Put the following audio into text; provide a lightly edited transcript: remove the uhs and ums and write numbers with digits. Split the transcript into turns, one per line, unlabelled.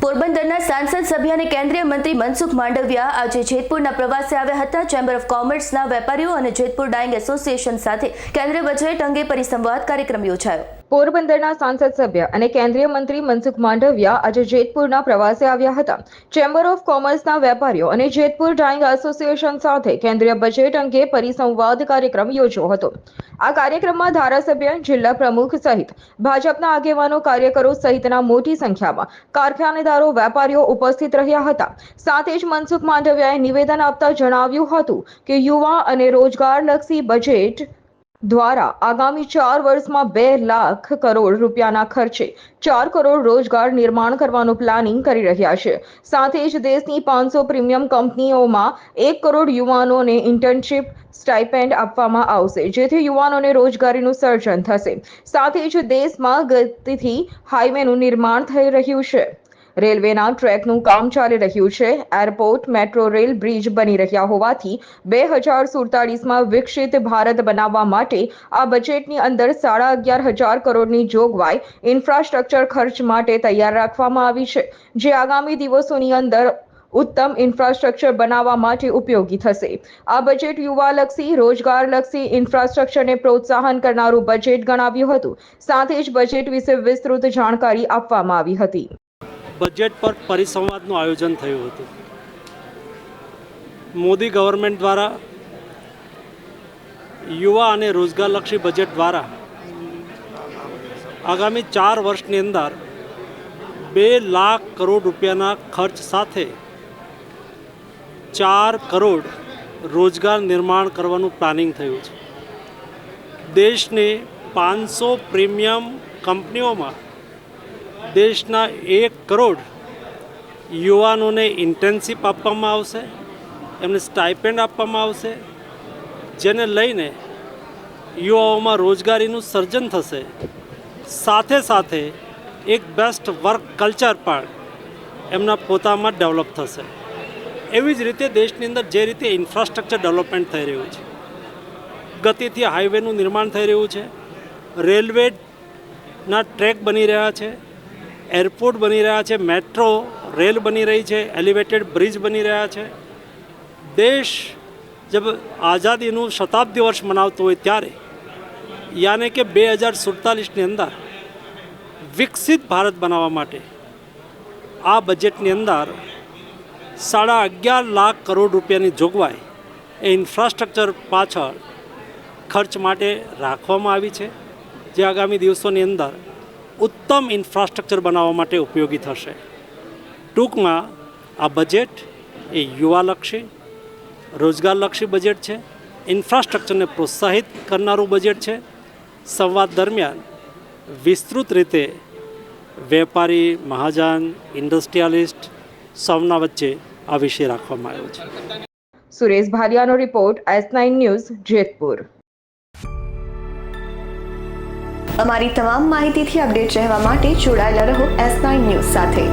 પોરબંદરના સાંસદ સભ્ય અને કેન્દ્રીય મંત્રી મનસુખ માંડવિયા આજે જેતપુરના પ્રવાસે આવ્યા હતા। ચેમ્બર ઓફ કોમર્સના વેપારીઓ અને જેતપુર ડાઇંગ એસોસિએશન સાથે કેન્દ્રીય બજેટ અંગે પરિસંવાદ કાર્યક્રમ યોજાયો।
પોરબંદરના સાંસદ સભ્ય અને કેન્દ્રીય મંત્રી મનસુખ માંડવિયા આજે જેતપુરના પ્રવાસે આવ્યા હતા। ચેમ્બર ઓફ કોમર્સના વેપારીઓ અને જેતપુર ડાઇંગ એસોસિએશન સાથે કેન્દ્રીય બજેટ અંગે પરિસંવાદ કાર્યક્રમ યોજ્યો હતો। આ કાર્યક્રમમાં ધારાસભ્ય, જિલ્લા પ્રમુખ સહિત ભાજપના આગેવાનો, કાર્યકરો સહિતના મોટી સંખ્યામાં કારખાનેદારો, વેપારીઓ ઉપસ્થિત રહ્યા હતા। સાથે જ મનસુખ માંડવિયાએ નિવેદન આપતા જણાવ્યું હતું કે યુવા અને રોજગારલક્ષી બજેટ દ્વારા આગામી 4 વર્ષમાં 2 લાખ કરોડ રૂપિયાના ખર્ચે 4 કરોડ રોજગાર નિર્માણ કરવાનું પ્લાનિંગ કરી રહ્યા છે। સાથે જ દેશની 500 પ્રીમિયમ કંપનીઓમાં 1 કરોડ યુવાનોને ઇન્ટર્નશિપ સ્ટાઇપેન્ડ આપવામાં આવશે, જેથી યુવાનોને રોજગારીનું સર્જન થશે। સાથે જ દેશમાં ગતિથી હાઈવેનું નિર્માણ થઈ રહ્યું છે। રેલવેના ટ્રેકનું કામ ચાલી રહ્યું છે। એરપોર્ટ, મેટ્રો રેલ, બ્રિજ બની રહ્યા હોવાથી 2047માં વિકસિત ભારત બનાવવા માટે આ બજેટની અંદર 11,500 કરોડની જોગવાઈ ઇન્ફ્રાસ્ટ્રક્ચર ખર્ચ માટે તૈયાર રાખવામાં આવી છે, જે આગામી દિવસોની અંદર ઉત્તમ ઇન્ફ્રાસ્ટ્રક્ચર બનાવવા માટે ઉપયોગી થશે। આ બજેટ યુવાલક્ષી, રોજગારલક્ષી ઇન્ફ્રાસ્ટ્રક્ચરને પ્રોત્સાહન કરનારું બજેટ ગણાવ્યું હતું। સાથે જ બજેટ વિશે વિસ્તૃત જાણકારી આપવામાં આવી હતી।
બજેટ પર પરિસંવાદનું આયોજન થયું હતું। મોદી ગવર્મેન્ટ દ્વારા યુવા અને રોજગારલક્ષી બજેટ દ્વારા આગામી 4 વર્ષની અંદર 2 લાખ કરોડ રૂપિયાના ખર્ચ સાથે 4 કરોડ રોજગાર નિર્માણ કરવાનું પ્લાનિંગ થયું છે। દેશની 500 પ્રીમિયમ કંપનીઓમાં દેશના 1 કરોડ યુવાનોને ઇન્ટર્નશિપ આપવામાં આવશે, એમને સ્ટાઇપેન્ડ આપવામાં આવશે, જેને લઈને યુવાઓમાં રોજગારીનું સર્જન થશે। સાથે સાથે એક બેસ્ટ વર્ક કલ્ચર પણ એમના પોતામાં ડેવલપ થશે। એવી જ રીતે દેશની અંદર જે રીતે ઇન્ફ્રાસ્ટ્રક્ચર ડેવલપમેન્ટ થઈ રહ્યું છે, ગતિથી હાઈવેનું નિર્માણ થઈ રહ્યું છે, રેલવેના ટ્રેક બની રહ્યા છે, એરપોર્ટ બની રહ્યા છે, મેટ્રો રેલ બની રહી છે, એલિવેટેડ બ્રિજ બની રહ્યા છે। દેશ જબ આઝાદીનું શતાબ્દી વર્ષ મનાવતો હોય ત્યારે યાને કે 2047ની અંદર વિકસિત ભારત બનાવવા માટે આ બજેટની અંદર 11.5 લાખ કરોડ રૂપિયાની જોગવાઈ એ ઇન્ફ્રાસ્ટ્રક્ચર પાછળ ખર્ચ માટે રાખવામાં આવી છે, જે આગામી દિવસોની અંદર ઉત્તમ ઇન્ફ્રાસ્ટ્રક્ચર બનાવવા માટે ઉપયોગી થશે। ટૂંકમાં આ બજેટ એ યુવાલક્ષી, રોજગારલક્ષી બજેટ છે, ઇન્ફ્રાસ્ટ્રક્ચરને પ્રોત્સાહિત કરનારું બજેટ છે। સંવાદ દરમિયાન વિસ્તૃત રીતે વેપારી, મહાજન, ઇન્ડસ્ટ્રીયાલિસ્ટ સૌના વચ્ચે આ વિષય રાખવામાં આવ્યો છે।
સુરેશ ભાલિયાનો રિપોર્ટ, S9 ન્યૂઝ, જેતપુર।
અમારી તમામ માહિતીથી અપડેટ રહેવા માટે જોડાયેલા રહો S9 ન્યૂઝ સાથે।